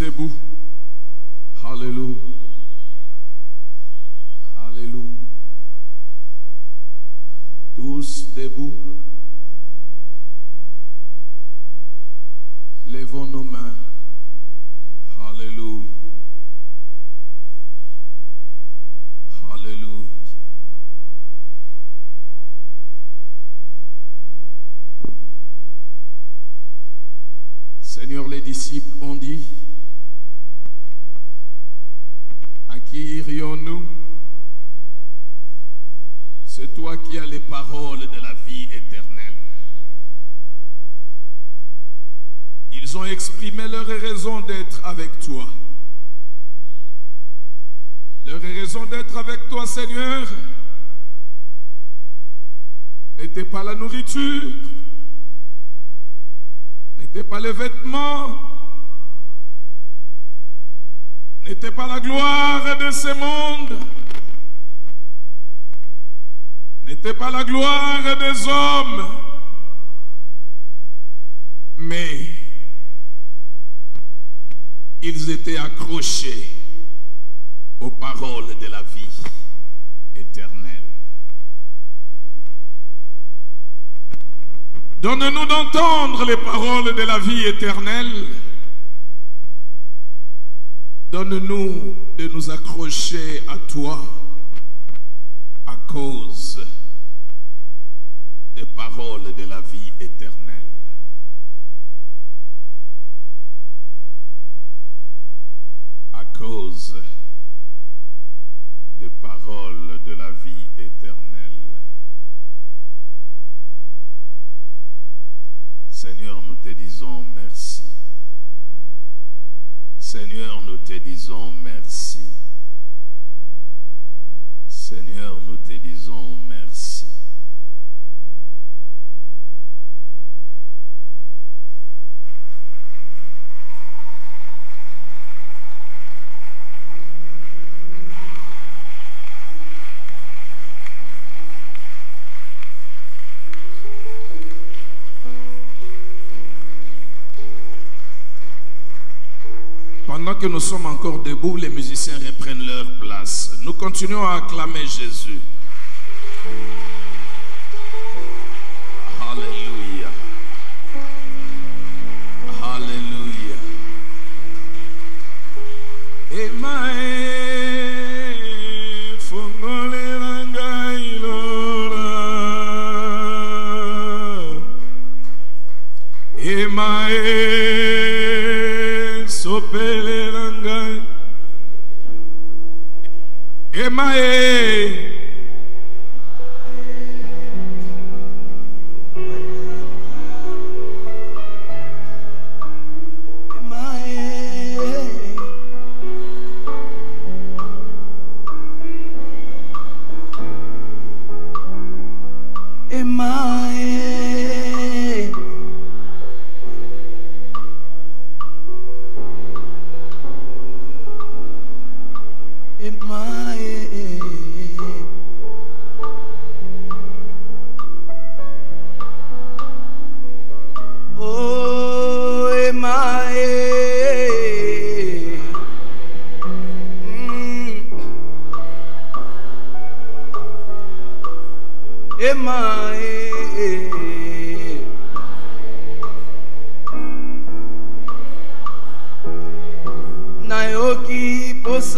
Debout. Alléluia. Alléluia. Tous debout. Levons nos mains. Alléluia. Alléluia. Seigneur, les disciples ont dit: à qui irions-nous? C'est toi qui as les paroles de la vie éternelle. Ils ont exprimé leur raison d'être avec toi. Leur raison d'être avec toi, Seigneur, n'était pas la nourriture, n'était pas les vêtements, n'était pas la gloire de ce monde, n'était pas la gloire des hommes, mais ils étaient accrochés aux paroles de la vie éternelle. Donne-nous d'entendre les paroles de la vie éternelle. Donne-nous de nous accrocher à toi à cause des paroles de la vie éternelle. À cause des paroles de la vie éternelle. Seigneur, nous te disons merci. Seigneur, nous te disons merci. Seigneur, nous te disons merci. Pendant que nous sommes encore debout, les musiciens reprennent leur place. Nous continuons à acclamer Jésus. Alléluia. Alléluia. Emae fongole langa ilora. Emae sopele langa. Emae.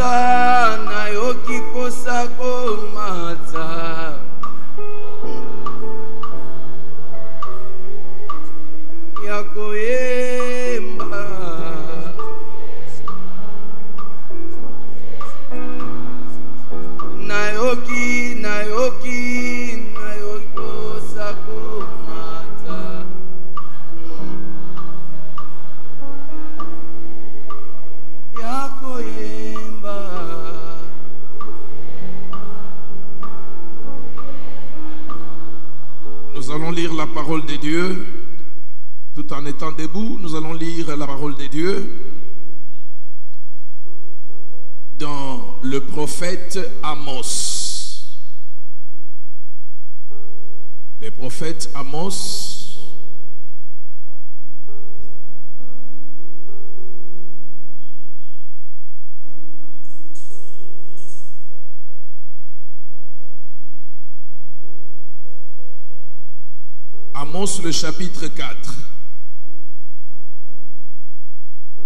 Yemba na yoki posako mata Yako yemba Na yoki posako mata Yako yemba Nous allons lire la parole de Dieu. Tout en étant debout, nous allons lire la parole de Dieu dans le prophète Amos. Le prophète Amos, Amos le chapitre 4.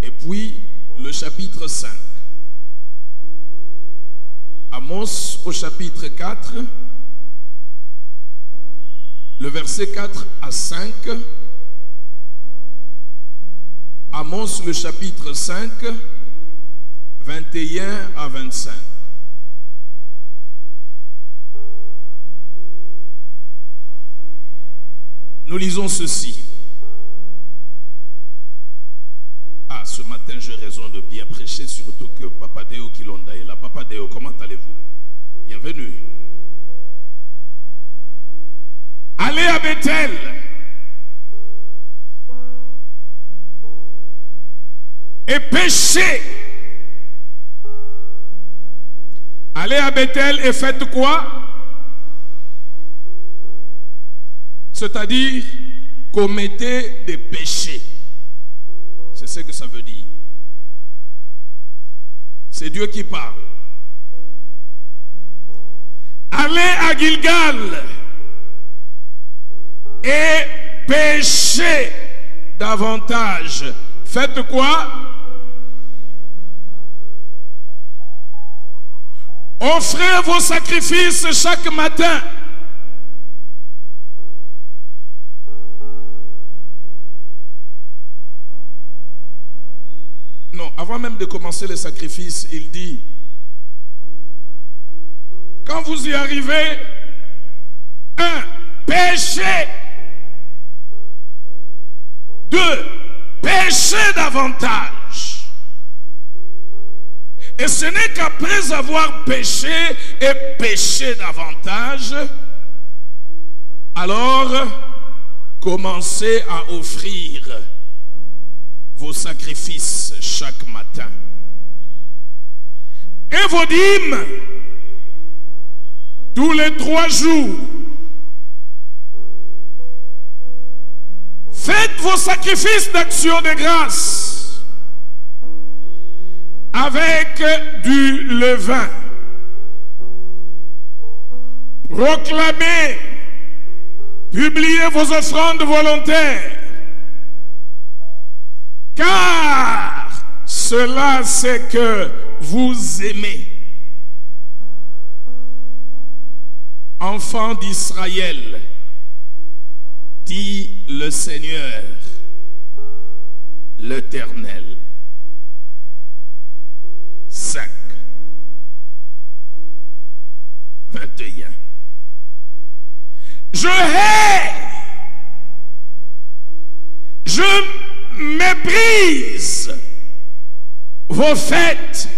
Et puis le chapitre 5. Amos au chapitre 4, le verset 4 à 5. Amos le chapitre 5, 21 à 25. Nous lisons ceci. Ah, ce matin, j'ai raison de bien prêcher, surtout que Papa Deo Kilonda est là. Papa Deo, comment allez-vous? Bienvenue. Allez à Bethel. Et péchez. Allez à Bethel et faites quoi? C'est-à-dire, commettez des péchés. C'est ce que ça veut dire. C'est Dieu qui parle. Allez à Gilgal et péchez davantage. Faites quoi? Offrez vos sacrifices chaque matin. Non, avant même de commencer les sacrifices, il dit, quand vous y arrivez, 1. Péchez. 2. Péchez davantage. Et ce n'est qu'après avoir péché et péché davantage, alors commencez à offrir vos sacrifices chaque matin. Et vos dîmes tous les 3 jours. Faites vos sacrifices d'action de grâce avec du levain. Proclamez, publiez vos offrandes volontaires. Car cela c'est que vous aimez. Enfants d'Israël, dit le Seigneur, l'Éternel. 5. 21. Je hais, je méprise vos fêtes.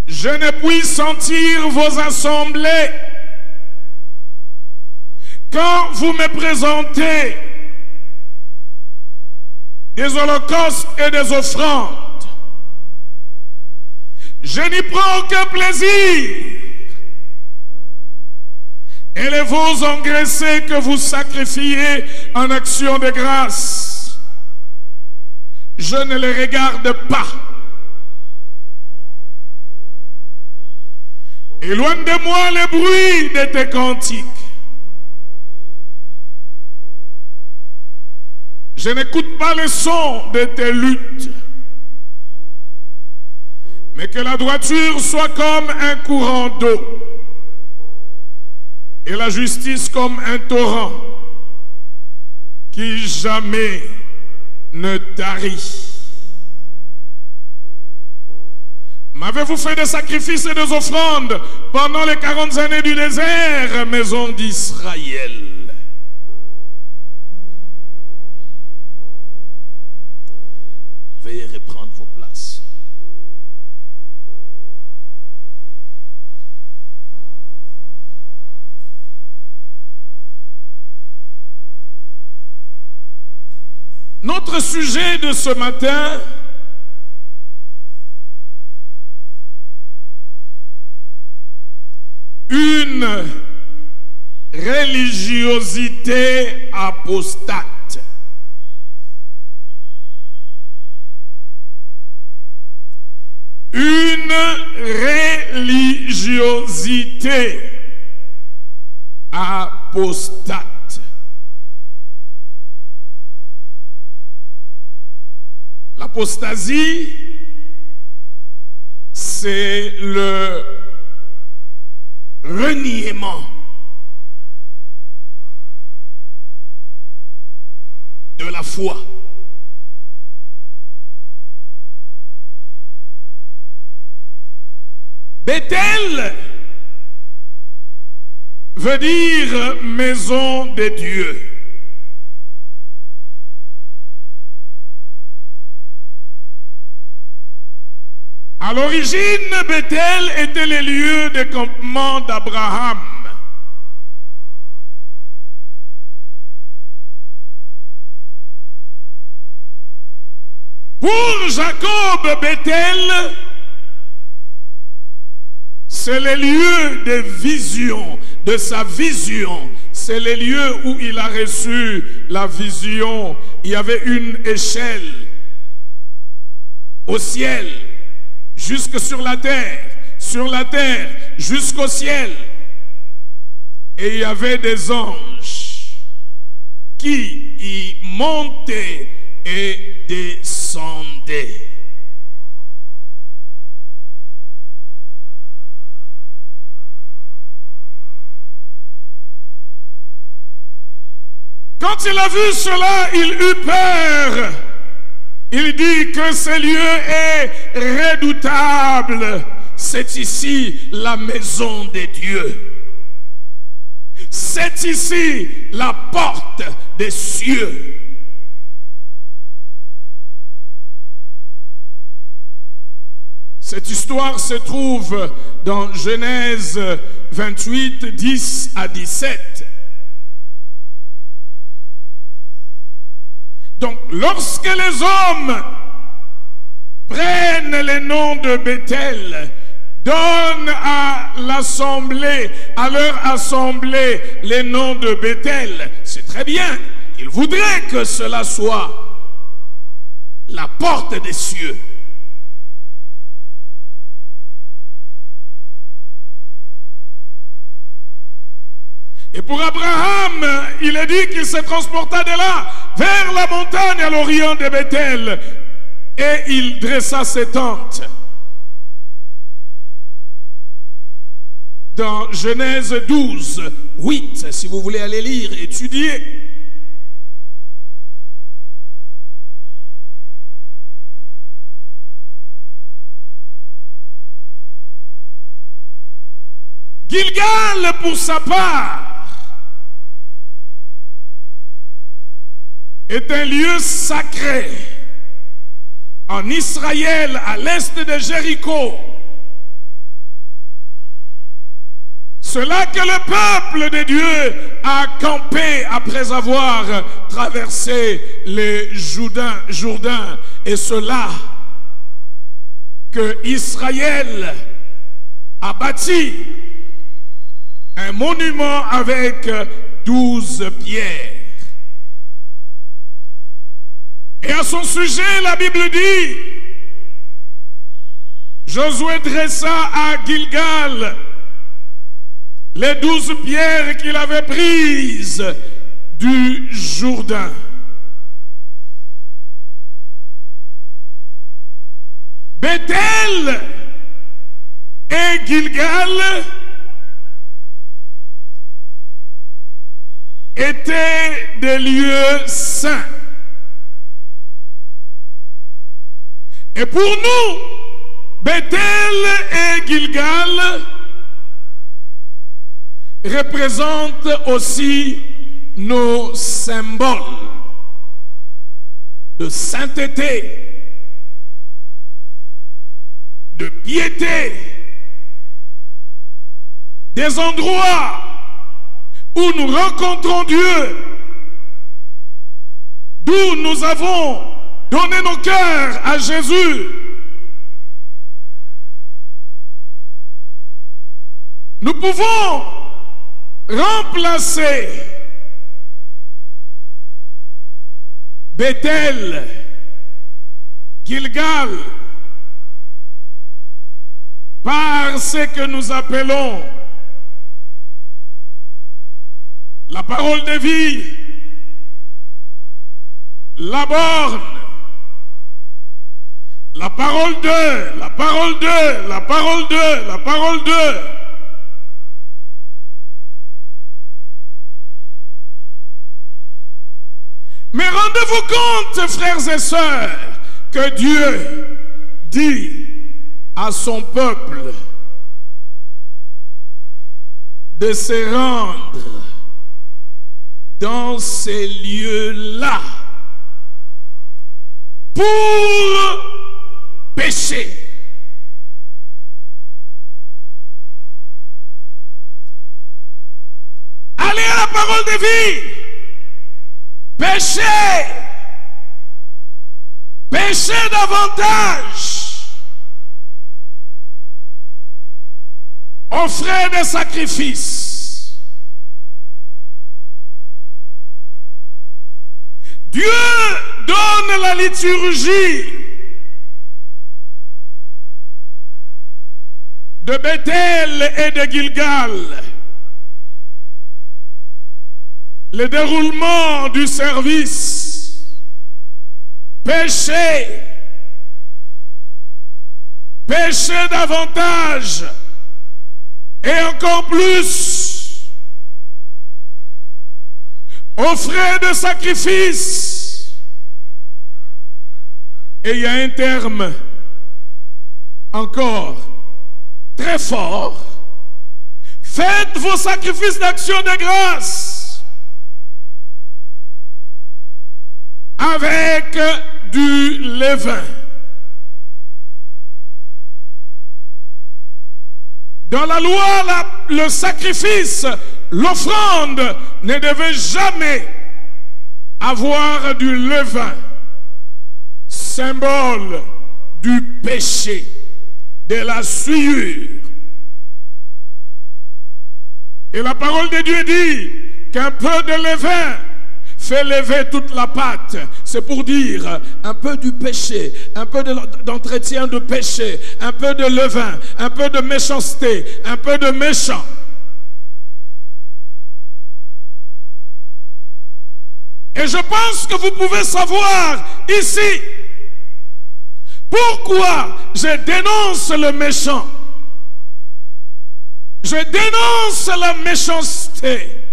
Je ne puis sentir vos assemblées. Quand vous me présentez des holocaustes et des offrandes, je n'y prends aucun plaisir. Et les veaux engraissés que vous sacrifiez en action de grâce, je ne les regarde pas. Éloigne de moi le bruit de tes cantiques. Je n'écoute pas le son de tes luttes. mais que la droiture soit comme un courant d'eau, et la justice comme un torrent qui jamais ne tarit. M'avez-vous fait des sacrifices et des offrandes pendant les 40 années du désert, maison d'Israël? Veuillez reprendre vos places. Notre sujet de ce matin une religiosité apostate. Une religiosité apostate. L'apostasie, c'est le reniement de la foi. Bethel veut dire maison de Dieu. À l'origine, Bethel était le lieu de campement d'Abraham. Pour Jacob, Bethel, c'est le lieu de vision, de sa vision. C'est le lieu où il a reçu la vision. Il y avait une échelle au ciel, jusque sur la terre jusqu'au ciel. Et il y avait des anges qui y montaient et descendaient. Quand il a vu cela, il eut peur. Il dit que ce lieu est redoutable. C'est ici la maison de Dieu. C'est ici la porte des cieux. Cette histoire se trouve dans Genèse 28, 10 à 17. Donc, lorsque les hommes prennent le nom de Bethel, donnent à l'assemblée, à leur assemblée, les noms de Bethel, c'est très bien. Ils voudraient que cela soit la porte des cieux. Et pour Abraham, il est dit qu'il se transporta de là vers la montagne à l'orient de Bethel, et il dressa ses tentes. Dans Genèse 12, 8, si vous voulez aller lire, étudier. Gilgal, pour sa part, est un lieu sacré en Israël, à l'est de Jéricho. C'est là que le peuple de Dieu a campé après avoir traversé le Jourdain. Et c'est là que Israël a bâti un monument avec 12 pierres. Et à son sujet, la Bible dit, Josué dressa à Gilgal les 12 pierres qu'il avait prises du Jourdain. Bethel et Gilgal étaient des lieux saints. Et pour nous, Bethel et Gilgal représentent aussi nos symboles de sainteté, de piété, des endroits où nous rencontrons Dieu, d'où nous avons donné nos cœurs à Jésus. Nous pouvons remplacer Bethel, Gilgal par ce que nous appelons la parole de vie, la borne, la parole de, la parole de, la parole de, la parole de. Mais rendez-vous compte, frères et sœurs, que Dieu dit à son peuple de se rendre dans ces lieux-là pour pécher. Allez à la parole de vie. Péchez, péchez davantage, offrez des sacrifices. Dieu donne la liturgie de Bethel et de Gilgal, le déroulement du service. Péchez, péchez davantage et encore plus. Offrez des sacrifices. Et il y a un terme encore très fort. Faites vos sacrifices d'action de grâce avec du levain. Dans la loi, le sacrifice, l'offrande ne devait jamais avoir du levain, symbole du péché, de la souillure. Et la parole de Dieu dit qu'un peu de levain fait lever toute la pâte. C'est pour dire un peu du péché, un peu d'entretien de péché, un peu de levain, un peu de méchanceté, un peu de méchant. Et je pense que vous pouvez savoir ici pourquoi je dénonce le méchant. Je dénonce la méchanceté.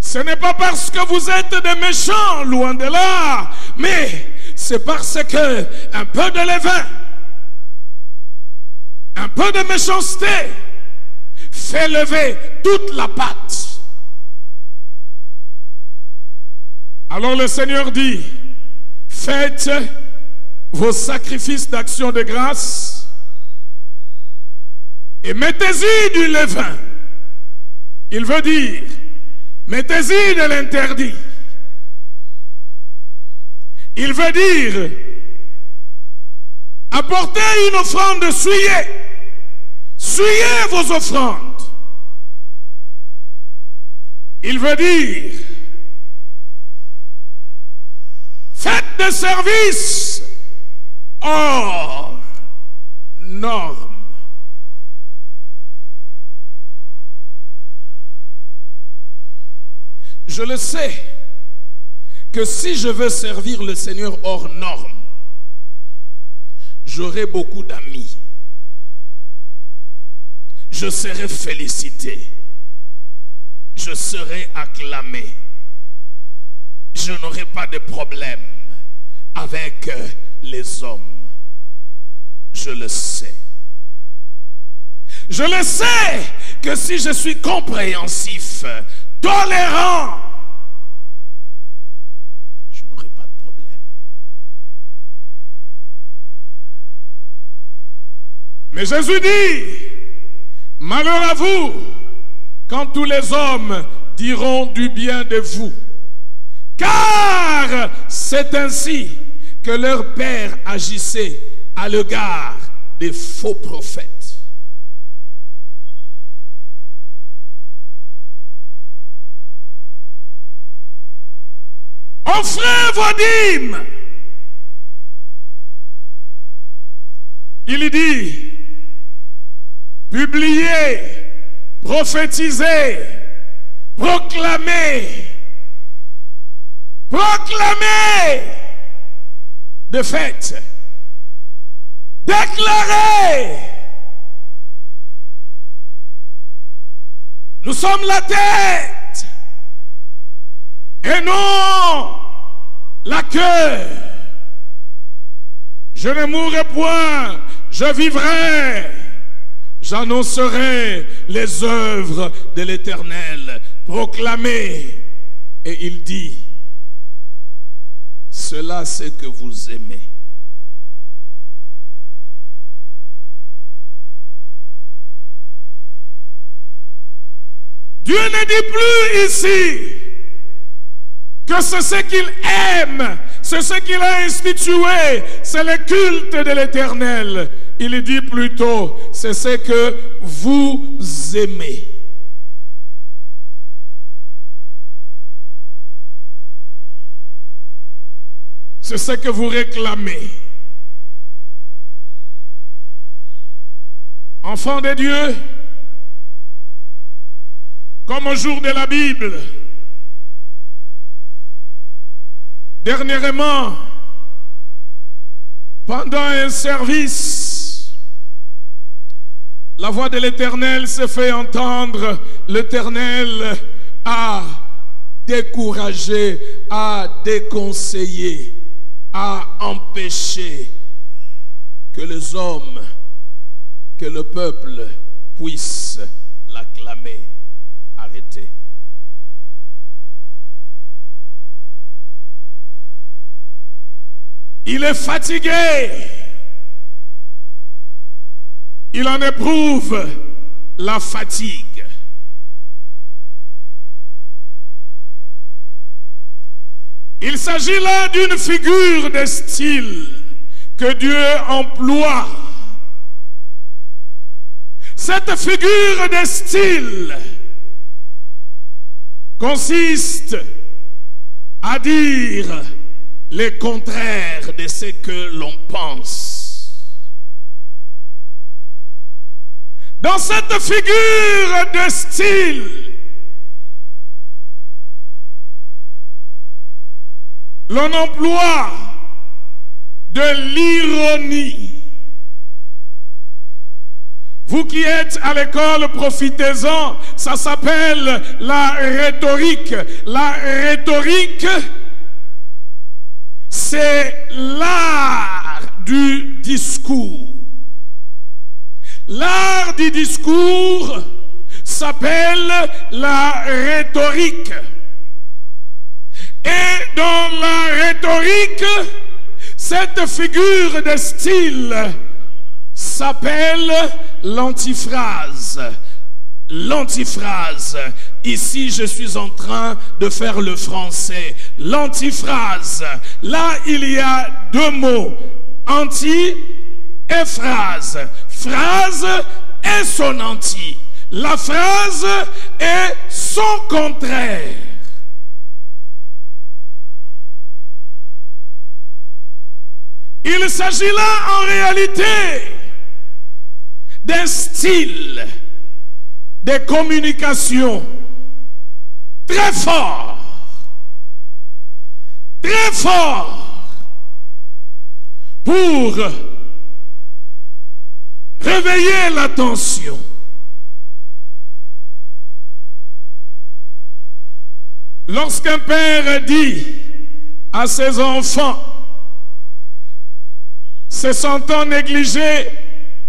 Ce n'est pas parce que vous êtes des méchants, loin de là, mais c'est parce que un peu de levain, un peu de méchanceté fait lever toute la pâte. Alors le Seigneur dit, faites vos sacrifices d'action de grâce et mettez-y du levain. Il veut dire, mettez-y de l'interdit. Il veut dire, apportez une offrande souillée. Souillez vos offrandes. Il veut dire, faites des services hors normes. Je le sais que si je veux servir le Seigneur hors normes, j'aurai beaucoup d'amis. Je serai félicité. Je serai acclamé. Je n'aurai pas de problème avec les hommes. Je le sais. Je le sais que si je suis compréhensif, tolérant, je n'aurai pas de problème. Mais Jésus dit, malheur à vous quand tous les hommes diront du bien de vous. Car c'est ainsi que leur père agissait à l'égard des faux prophètes. Offrez vos dîmes. Il dit, publiez, prophétisez, proclamez. Proclamez. De fait, déclarez. Nous sommes la tête et non la queue. Je ne mourrai point, je vivrai. J'annoncerai les œuvres de l'Éternel. Proclamez. Et il dit, cela c'est que vous aimez. Dieu ne dit plus ici que c'est ce qu'il aime, c'est ce qu'il a institué, c'est le culte de l'Éternel. Il dit plutôt, c'est ce que vous aimez. C'est ce que vous réclamez. Enfants de Dieu, comme au jour de la Bible, dernièrement, pendant un service, la voix de l'Éternel se fait entendre. L'Éternel a découragé, a déconseillé, a empêché que les hommes, que le peuple puisse l'acclamer. Arrêtez. Il est fatigué. Il en éprouve la fatigue. Il s'agit là d'une figure de style que Dieu emploie. Cette figure de style consiste à dire le contraire de ce que l'on pense. Dans cette figure de style, l'on emploie de l'ironie. Vous qui êtes à l'école, profitez-en. Ça s'appelle la rhétorique. La rhétorique, c'est l'art du discours. L'art du discours s'appelle la rhétorique. Et dans la rhétorique, cette figure de style s'appelle l'antiphrase. L'antiphrase. Ici, je suis en train de faire le français. L'antiphrase. Là, il y a deux mots. Anti et phrase. Phrase et son anti. La phrase est son contraire. Il s'agit là en réalité d'un style de communication très fort pour réveiller l'attention. Lorsqu'un père dit à ses enfants, se sentant négligé,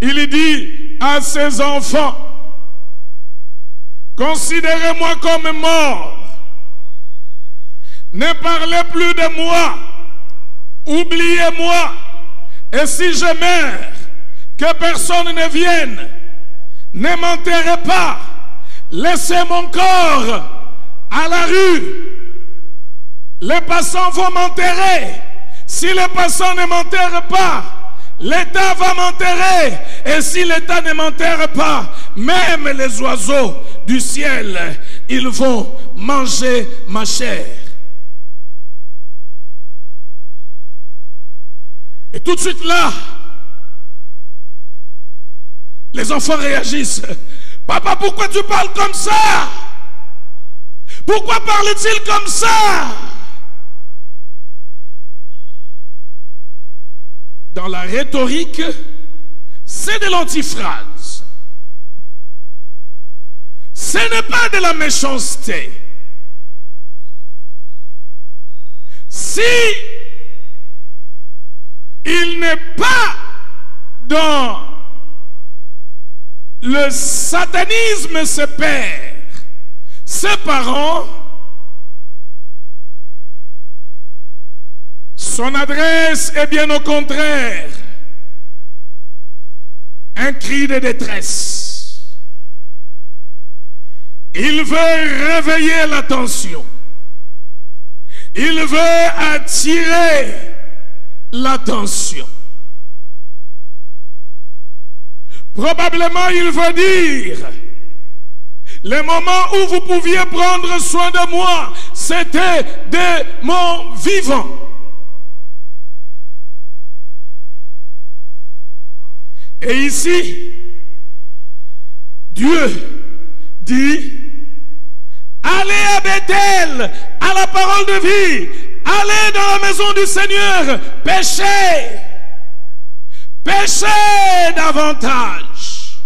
il dit à ses enfants, considérez-moi comme mort, ne parlez plus de moi, oubliez-moi, et si je meurs, que personne ne vienne, ne m'enterrez pas, laissez mon corps à la rue. Les passants vont m'enterrer. Si les passants ne m'enterrent pas, l'État va m'enterrer. Et si l'État ne m'enterre pas, même les oiseaux du ciel, ils vont manger ma chair. Et tout de suite là, les enfants réagissent. Papa, pourquoi tu parles comme ça? Pourquoi parle-t-il comme ça? Dans la rhétorique, c'est de l'antiphrase. Ce n'est pas de la méchanceté. Si il n'est pas dans le satanisme, ses pères, ses parents, son adresse est bien au contraire un cri de détresse. Il veut réveiller l'attention. Il veut attirer l'attention. Probablement il veut dire, le moment où vous pouviez prendre soin de moi, c'était de mon vivant. Et ici, Dieu dit, allez à Bethel, à la parole de vie, allez dans la maison du Seigneur, péchez, péchez davantage.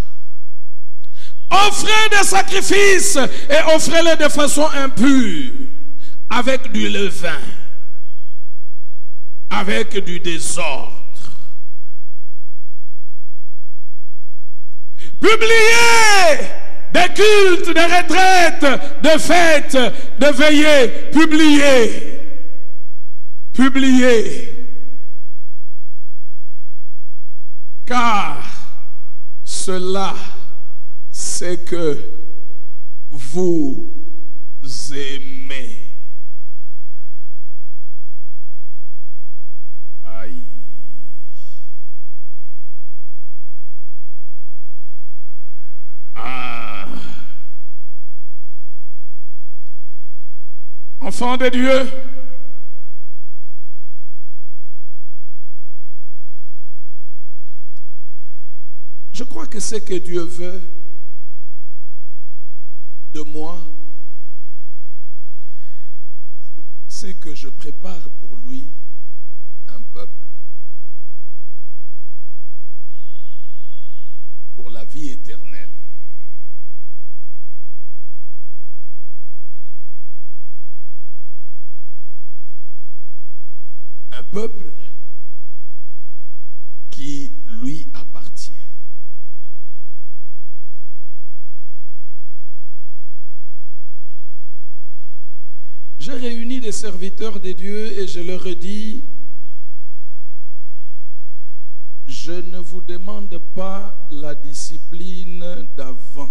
Offrez des sacrifices et offrez-les de façon impure, avec du levain, avec du désordre. Publiez des cultes, des retraites, de fêtes, de veillées. Publiez. Publiez. Car cela, c'est que vous aimez. Aïe. Enfants de Dieu, je crois que ce que Dieu veut de moi, c'est que je prépare pour lui un peuple pour la vie éternelle. Un peuple qui lui appartient. J'ai réuni des serviteurs de Dieu et je leur ai dit, je ne vous demande pas la discipline d'avant,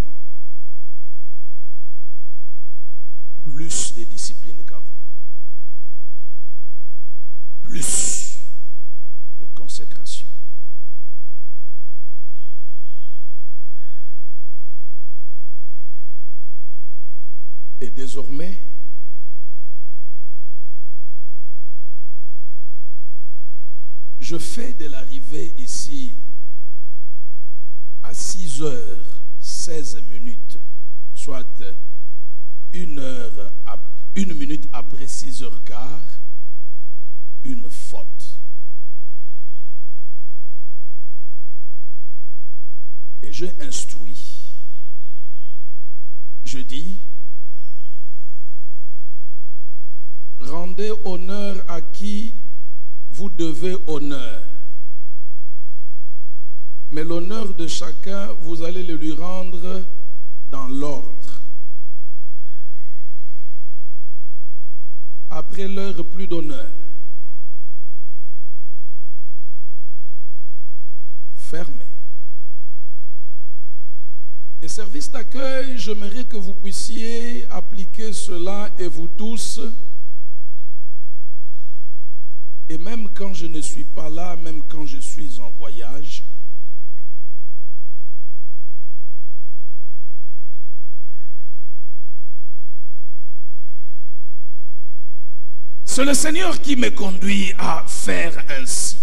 plus de discipline qu'avant. Plus de consécration. Et désormais, je fais de l'arrivée ici à 6h16, soit 1 minute après 6h15, une faute. je instruis. Je dis, rendez honneur à qui vous devez honneur. Mais l'honneur de chacun, vous allez le lui rendre dans l'ordre. Après l'heure, plus d'honneur. Fermez. Et service d'accueil, j'aimerais que vous puissiez appliquer cela et vous tous. Et même quand je ne suis pas là, même quand je suis en voyage, c'est le Seigneur qui me conduit à faire ainsi.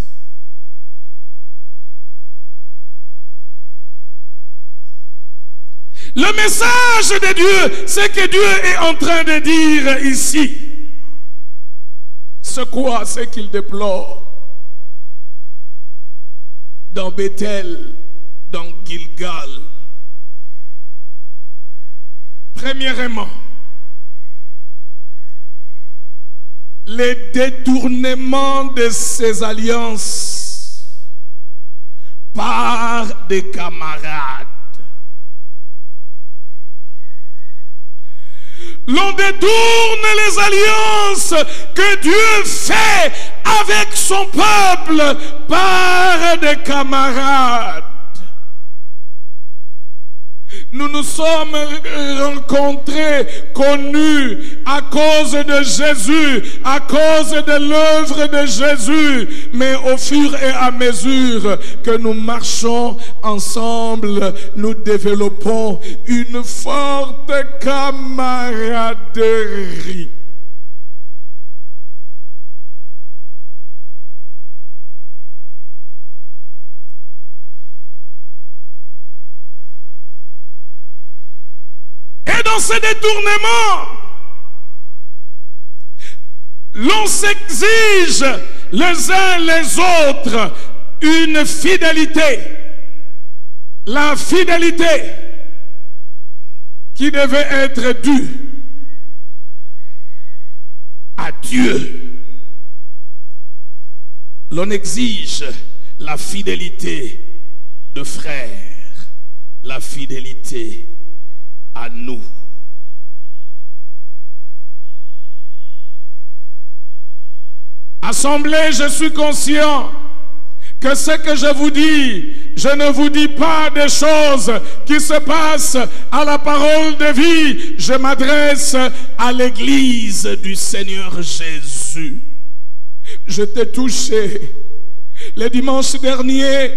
Le message de Dieu, c'est que Dieu est en train de dire ici. C'est quoi ce qu'il déplore dans Bethel, dans Gilgal? Premièrement, les détournements de ses alliances par des camarades. L'on détourne les alliances que Dieu fait avec son peuple par des camarades. Nous nous sommes rencontrés, connus à cause de Jésus, à cause de l'œuvre de Jésus. Mais au fur et à mesure que nous marchons ensemble, nous développons une forte camaraderie. Et dans ces détournements, l'on s'exige les uns les autres une fidélité. La fidélité qui devait être due à Dieu. L'on exige la fidélité de frères, la fidélité à nous. Assemblée, je suis conscient que ce que je vous dis, je ne vous dis pas des choses qui se passent à la parole de vie. Je m'adresse à l'église du Seigneur Jésus. Je t'ai touché le dimanche dernier.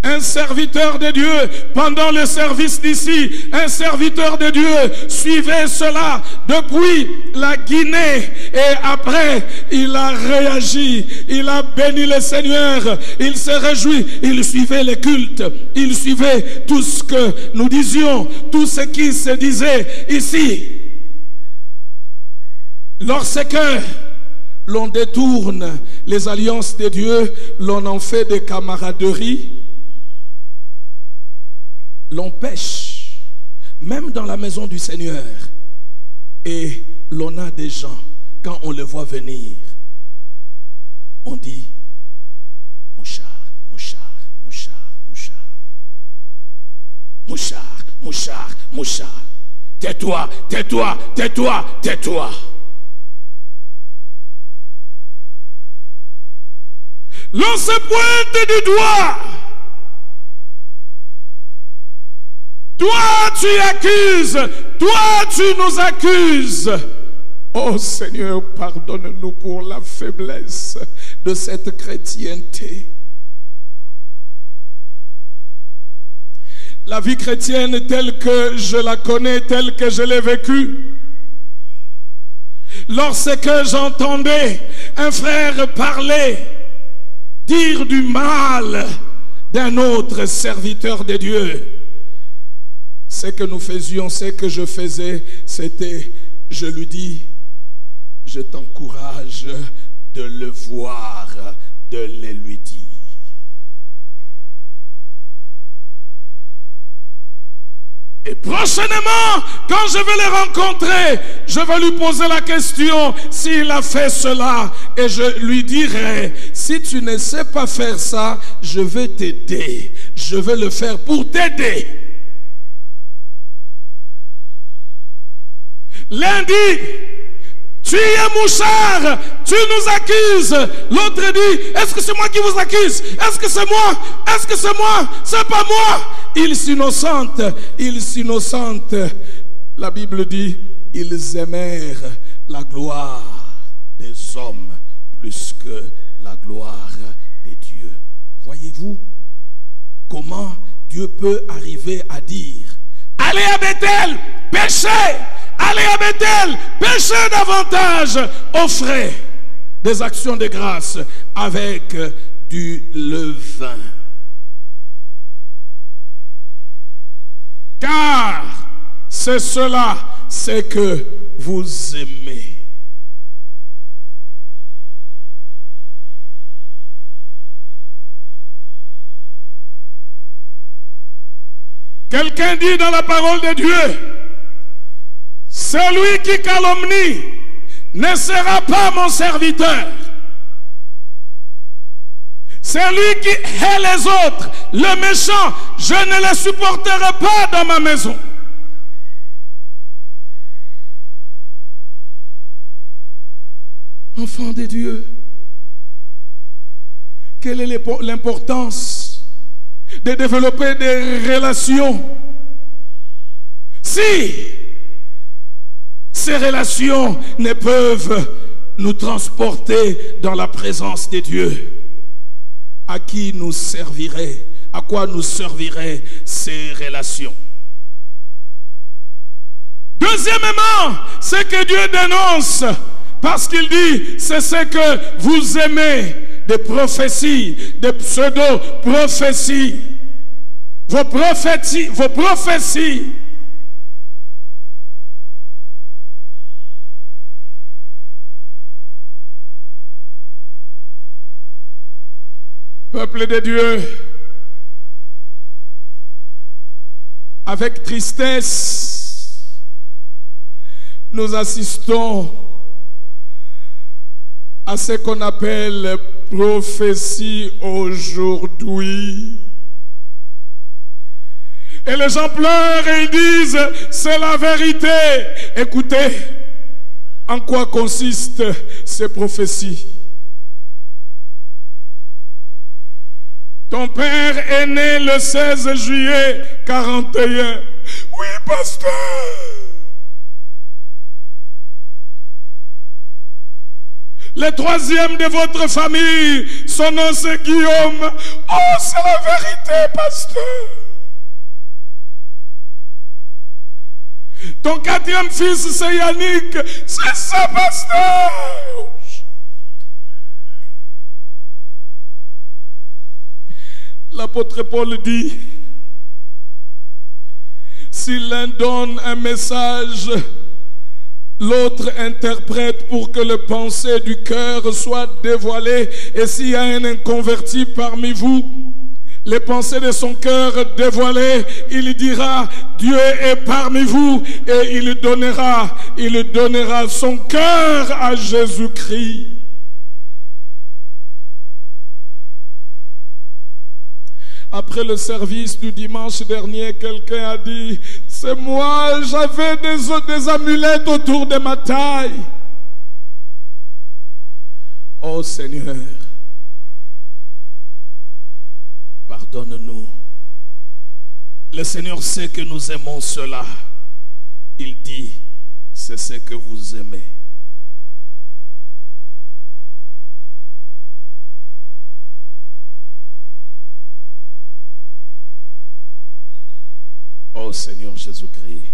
Un serviteur de Dieu, pendant le service d'ici, un serviteur de Dieu suivait cela depuis la Guinée et après il a réagi, il a béni le Seigneur, il se réjouit, il suivait les cultes, il suivait tout ce que nous disions, tout ce qui se disait ici. Lorsque l'on détourne les alliances de Dieu, l'on en fait des camaraderies, l'on pêche, même dans la maison du Seigneur. Et l'on a des gens, quand on les voit venir, on dit, mouchard, mouchard, mouchard, mouchard, mouchard, mouchard, mouchard, tais-toi, tais-toi, tais-toi, tais-toi. L'on se pointe du doigt. Toi tu accuses, toi tu nous accuses. Oh Seigneur, pardonne-nous pour la faiblesse de cette chrétienté. La vie chrétienne telle que je la connais, telle que je l'ai vécue. Lorsque j'entendais un frère parler, dire du mal d'un autre serviteur de Dieu, ce que nous faisions, ce que je faisais, c'était, je lui dis, je t'encourage de le voir, de le lui dire. Et prochainement, quand je vais les rencontrer, je vais lui poser la question s'il a fait cela. Et je lui dirai, si tu ne sais pas faire ça, je vais t'aider. Je vais le faire pour t'aider. L'un dit, tu es mouchard, tu nous accuses. L'autre dit, est-ce que c'est moi qui vous accuse? Est-ce que c'est moi? Est-ce que c'est moi? C'est pas moi. Ils s'innocente. La Bible dit, ils aimèrent la gloire des hommes plus que la gloire des dieux. Voyez-vous comment Dieu peut arriver à dire, allez à Bethel, péchez, allez à Bethel, péchez davantage, offrez des actions de grâce avec du levain. Car c'est cela, c'est que vous aimez. Quelqu'un dit dans la parole de Dieu, celui qui calomnie ne sera pas mon serviteur. Celui qui hait les autres, le méchant, je ne le supporterai pas dans ma maison. Enfant de Dieu, quelle est l'importance de développer des relations si ces relations ne peuvent nous transporter dans la présence de Dieu? À qui nous servirait, à quoi nous serviraient ces relations? Deuxièmement, ce que Dieu dénonce, parce qu'il dit, c'est ce que vous aimez, des prophéties, des pseudo-prophéties, vos prophéties. Peuple de Dieu, avec tristesse, nous assistons à ce qu'on appelle prophétie aujourd'hui. Et les gens pleurent et ils disent, c'est la vérité. Écoutez, en quoi consistent ces prophéties? Ton père est né le 16 juillet 41. Oui, pasteur. Le troisième de votre famille, son nom c'est Guillaume. Oh, c'est la vérité, pasteur. Ton quatrième fils c'est Yannick. C'est ça, pasteur. L'apôtre Paul dit, si l'un donne un message, l'autre interprète pour que le pensée du cœur soit dévoilée. Et s'il y a un inconverti parmi vous, les pensées de son cœur dévoilées, il dira, Dieu est parmi vous, et il donnera son cœur à Jésus-Christ. Après le service du dimanche dernier, quelqu'un a dit, c'est moi, j'avais des amulettes autour de ma taille. Oh Seigneur, pardonne-nous. Le Seigneur sait que nous aimons cela. Il dit, c'est ce que vous aimez. Oh Seigneur Jésus-Christ,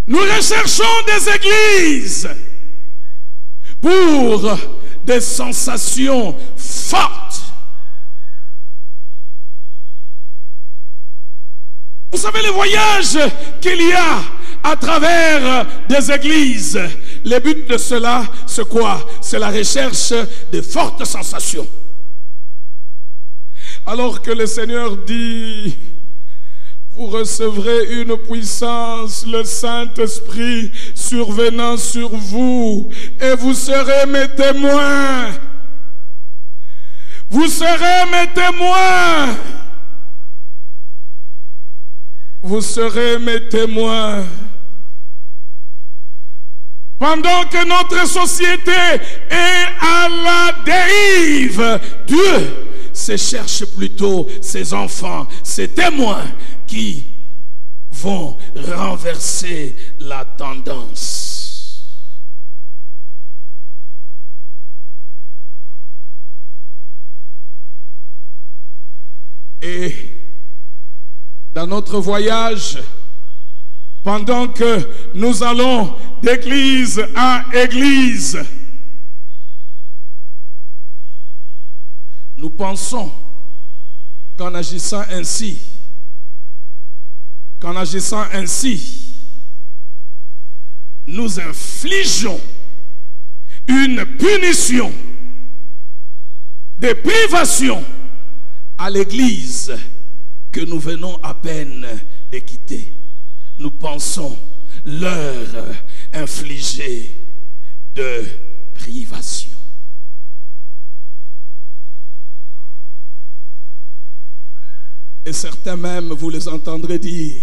nous recherchons des églises pour des sensations fortes. Vous savez les voyages qu'il y a à travers des églises. Le but de cela, c'est quoi? C'est la recherche de fortes sensations. Alors que le Seigneur dit, vous recevrez une puissance, le Saint-Esprit survenant sur vous, et vous serez mes témoins. Vous serez mes témoins. Vous serez mes témoins. Pendant que notre société est à la dérive, Dieu se cherche plutôt ses enfants, ses témoins qui vont renverser la tendance. Et dans notre voyage, pendant que nous allons d'église à église, nous pensons qu'en agissant ainsi, nous infligeons une punition, des privations à l'église que nous venons à peine de quitter. Nous pensons leur infliger de privations. Et certains même, vous les entendrez dire,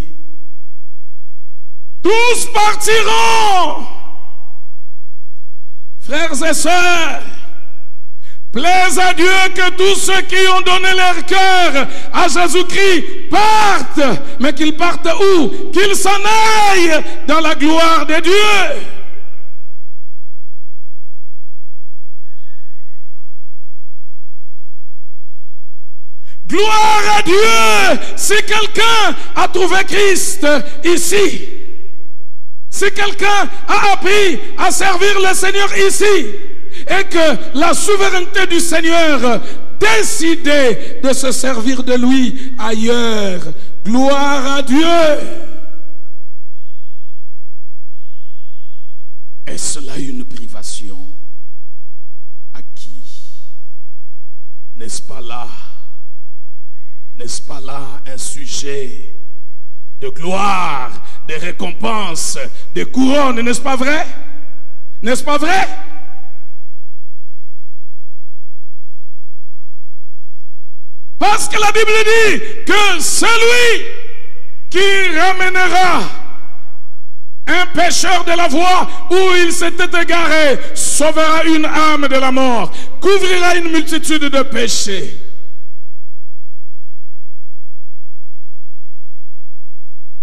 tous partiront. Frères et sœurs, plaise à Dieu que tous ceux qui ont donné leur cœur à Jésus-Christ partent. Mais qu'ils partent où? Qu'ils s'en aillent dans la gloire de Dieu. Gloire à Dieu si quelqu'un a trouvé Christ ici. Si quelqu'un a appris à servir le Seigneur ici. Et que la souveraineté du Seigneur décidait de se servir de lui ailleurs. Gloire à Dieu. Est-ce là une privation? À qui? N'est-ce pas là? N'est-ce pas là un sujet de gloire, de récompense, de couronne? N'est-ce pas vrai? N'est-ce pas vrai? Parce que la Bible dit que celui qui ramènera un pécheur de la voie où il s'était égaré sauvera une âme de la mort, couvrira une multitude de péchés.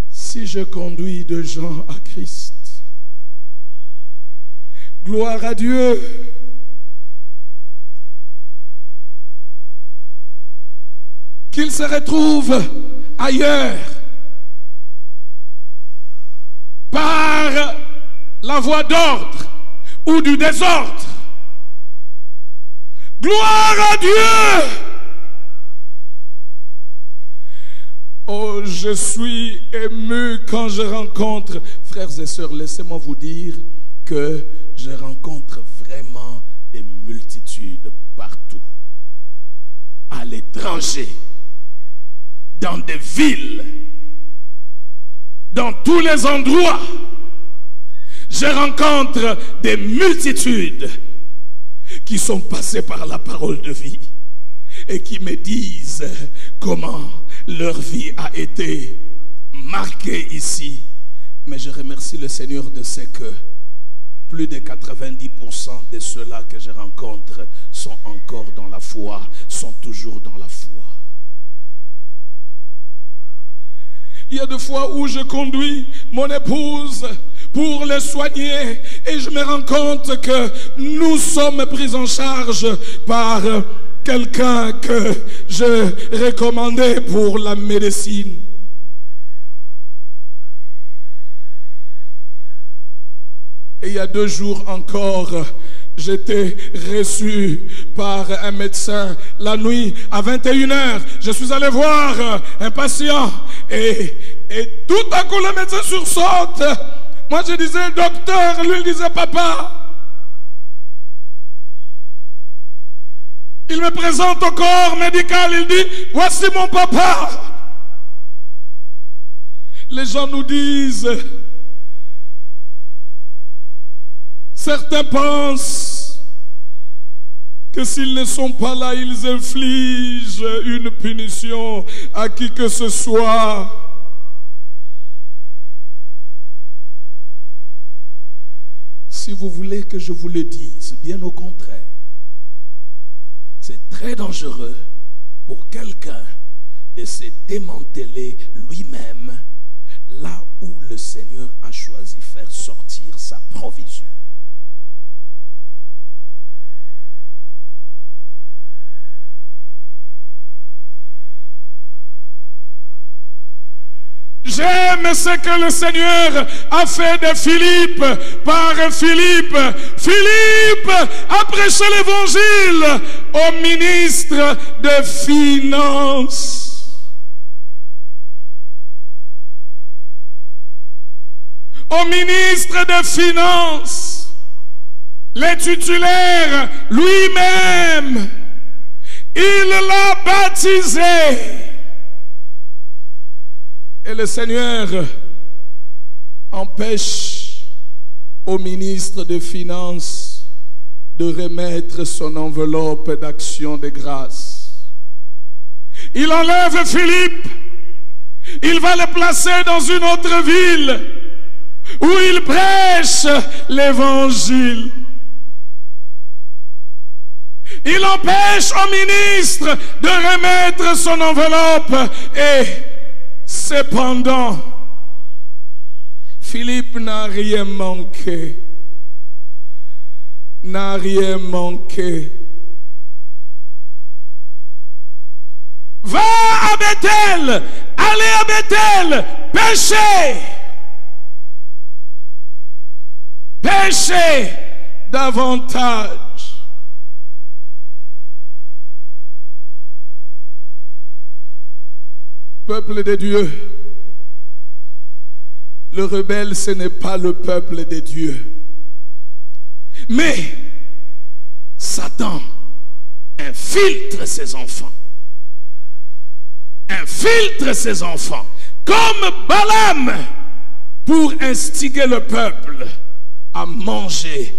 Si je conduis des gens à Christ, gloire à Dieu. Qu'ils se retrouvent ailleurs par la voie d'ordre ou du désordre. Gloire à Dieu. Oh, je suis ému quand je rencontre, frères et sœurs, laissez-moi vous dire que je rencontre vraiment des multitudes partout, à l'étranger, dans des villes, dans tous les endroits. Je rencontre des multitudes qui sont passées par la parole de vie et qui me disent comment leur vie a été marquée ici. Mais je remercie le Seigneur de ce que plus de 90% de ceux-là que je rencontre sont encore dans la foi, sont toujours dans la foi. Il y a des fois où je conduis mon épouse pour les soigner et je me rends compte que nous sommes pris en charge par quelqu'un que je recommandais pour la médecine. Et il y a 2 jours encore, j'étais reçu par un médecin la nuit à 21h. Je suis allé voir un patient et tout à coup le médecin sursaute Moi je disais docteur, lui il disait papa. Il me présente au corps médical, il dit, voici mon papa. Les gens nous disent, certains pensent que s'ils ne sont pas là, ils infligent une punition à qui que ce soit. Si vous voulez que je vous le dise, bien au contraire, c'est très dangereux pour quelqu'un de se démanteler lui-même là où le Seigneur a choisi faire sortir sa provision. J'aime ce que le Seigneur a fait de Philippe par Philippe. Philippe a prêché l'évangile au ministre des Finances. Au ministre des Finances, le titulaire lui-même, il l'a baptisé. Et le Seigneur empêche au ministre des Finances de remettre son enveloppe d'action de grâce. Il enlève Philippe, il va le placer dans une autre ville où il prêche l'évangile. Il empêche au ministre de remettre son enveloppe et cependant, Philippe n'a rien manqué. N'a rien manqué. Va à Bethel, allez à Bethel, péchez. Péchez davantage. Peuple de Dieu, le rebelle, ce n'est pas le peuple de Dieu. Mais Satan infiltre ses enfants. Infiltre ses enfants. Comme Balaam, pour instiguer le peuple à manger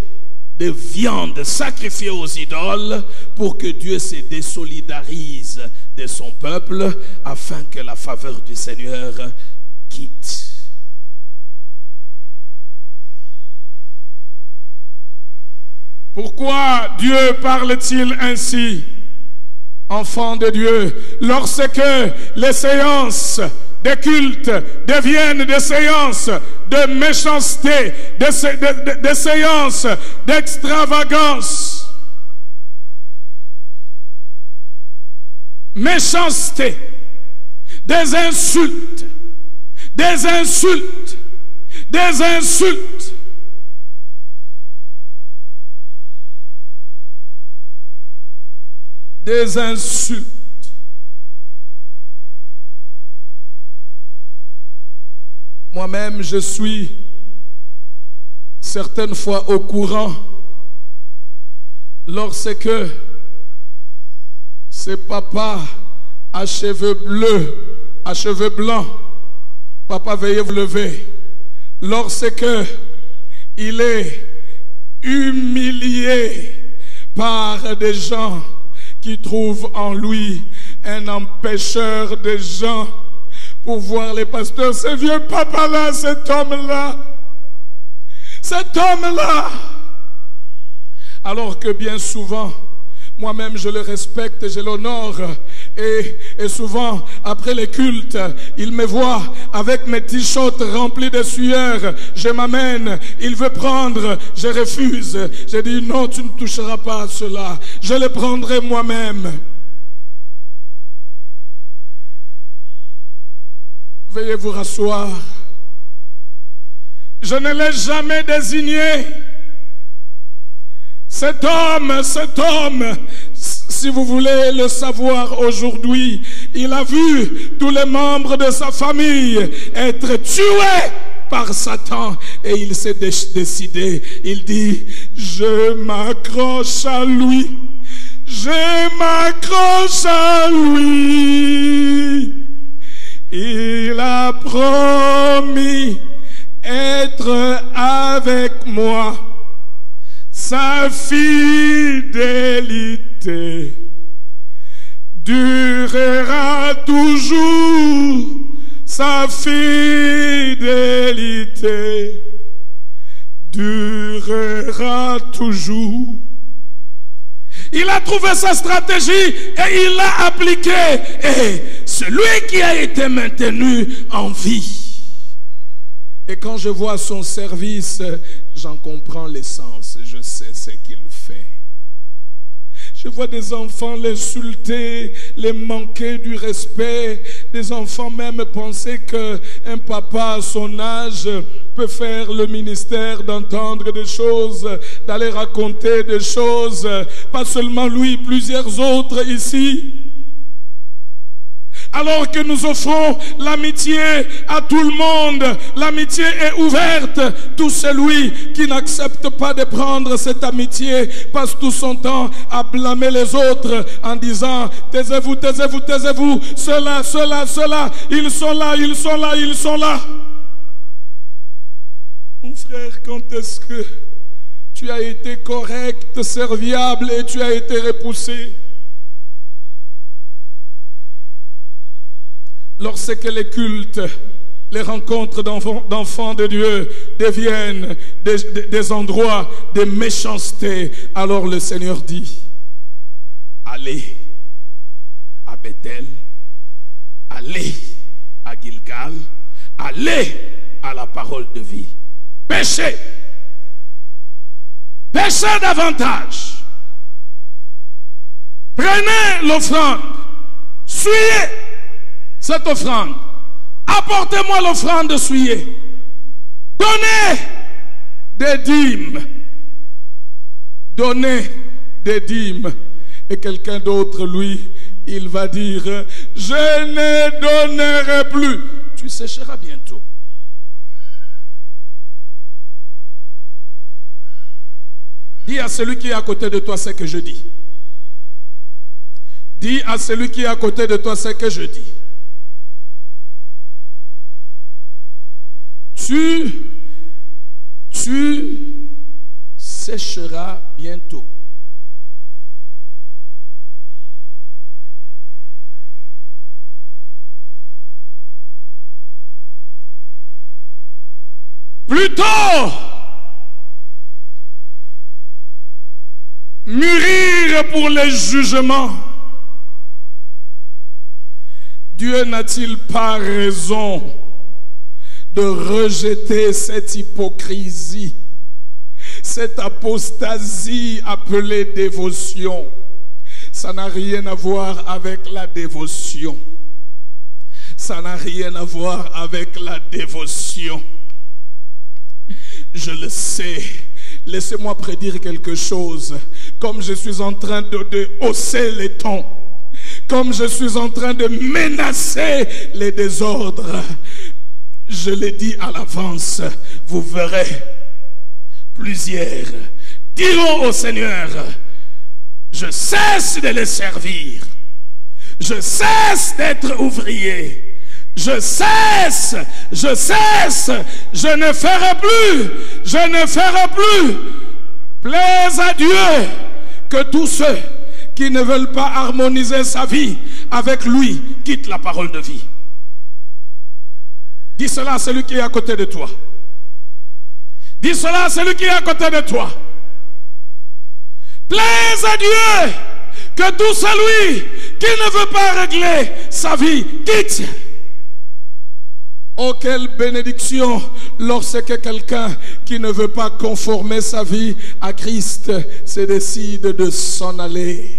de viande sacrifiée aux idoles pour que Dieu se désolidarise de son peuple afin que la faveur du Seigneur quitte. Pourquoi Dieu parle-t-il ainsi, enfants de Dieu, lorsque les séances des cultes deviennent des séances de méchanceté, des séances d'extravagance? Méchanceté, des insultes, des insultes, des insultes. Des insultes. Moi-même, je suis certaines fois au courant lorsque ce papa à cheveux bleus, à cheveux blancs, papa veuillez vous lever, lorsque il est humilié par des gens qui trouvent en lui un empêcheur de gens pour voir les pasteurs. Ce vieux papa-là, cet homme-là, alors que bien souvent, moi-même je le respecte, je l'honore, et souvent après les cultes, il me voit avec mes t-shirts remplis de sueur, je m'amène, il veut prendre, je refuse, je dis non, tu ne toucheras pas à cela, je le prendrai moi-même. Veuillez vous rasseoir. Je ne l'ai jamais désigné. Cet homme, si vous voulez le savoir aujourd'hui, il a vu tous les membres de sa famille être tués par Satan et il s'est décidé. Il dit, je m'accroche à lui. Je m'accroche à lui. Il a promis être avec moi. Sa fidélité durera toujours. Sa fidélité durera toujours. Il a trouvé sa stratégie et il l'a appliquée. Et celui qui a été maintenu en vie. Et quand je vois son service, j'en comprends l'essence. Je sais ce qu'il fait. Je vois des enfants l'insulter, les manquer du respect. Des enfants même penser qu'un papa à son âge peut faire le ministère d'entendre des choses, d'aller raconter des choses. Pas seulement lui, plusieurs autres ici. Alors que nous offrons l'amitié à tout le monde, l'amitié est ouverte. Tout celui qui n'accepte pas de prendre cette amitié passe tout son temps à blâmer les autres en disant taisez-vous, taisez-vous, taisez-vous, cela, cela, cela, ils sont là, ils sont là, ils sont là. Mon frère, quand est-ce que tu as été correct, serviable et tu as été repoussé? Lorsque les cultes, les rencontres d'enfants de Dieu deviennent des endroits de méchanceté, alors le Seigneur dit, allez à Bethel, allez à Gilgal, allez à la parole de vie. Péchez, péchez davantage. Prenez l'offrande, suyez cette offrande. Apportez-moi l'offrande souillée. Donnez des dîmes. Donnez des dîmes. Et quelqu'un d'autre, lui, il va dire, je ne donnerai plus. Tu sécheras bientôt. Dis à celui qui est à côté de toi ce que je dis. Dis à celui qui est à côté de toi ce que je dis. Tu sécheras bientôt. Plutôt mûrir pour les jugements. Dieu n'a-t-il pas raison de rejeter cette hypocrisie, cette apostasie appelée dévotion? Ça n'a rien à voir avec la dévotion. Ça n'a rien à voir avec la dévotion. Je le sais. Laissez-moi prédire quelque chose. Comme je suis en train de hausser les tons, comme je suis en train de menacer les désordres, je l'ai dit à l'avance, vous verrez, plusieurs diront au Seigneur, je cesse de les servir, je cesse d'être ouvrier, je cesse, je ne ferai plus, je ne ferai plus. Plaise à Dieu que tous ceux qui ne veulent pas harmoniser sa vie avec lui quittent la parole de vie. Dis cela à celui qui est à côté de toi. Dis cela à celui qui est à côté de toi. Plaise à Dieu que tout celui qui ne veut pas régler sa vie quitte. Oh, quelle bénédiction lorsque quelqu'un qui ne veut pas conformer sa vie à Christ se décide de s'en aller.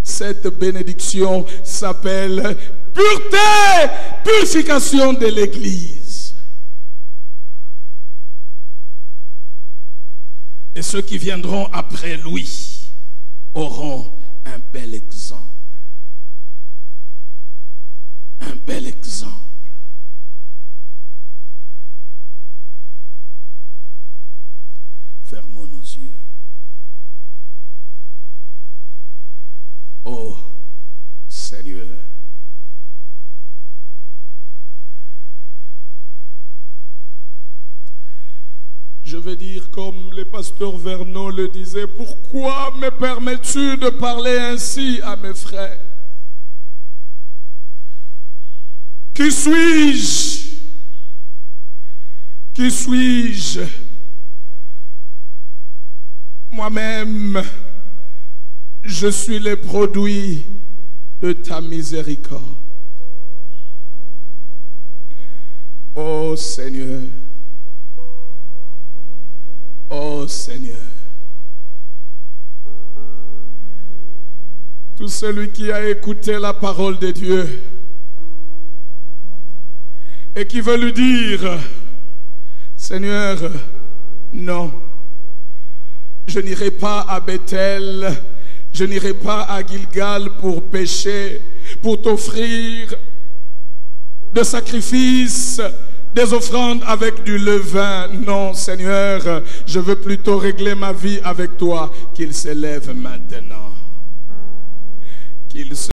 Cette bénédiction s'appelle pureté, purification de l'Église. Et ceux qui viendront après lui auront un bel exemple. Un bel exemple. Dieu. Oh Seigneur, je vais dire comme le pasteur Vernon le disait, pourquoi me permets-tu de parler ainsi à mes frères? Qui suis-je? Qui suis-je? Moi-même, je suis le produit de ta miséricorde. Oh Seigneur, oh Seigneur, tout celui qui a écouté la parole de Dieu et qui veut lui dire, Seigneur, non, je n'irai pas à Bethel, je n'irai pas à Gilgal pour pécher, pour t'offrir des sacrifices, des offrandes avec du levain. Non, Seigneur, je veux plutôt régler ma vie avec toi. Qu'il s'élève maintenant. Qu'il se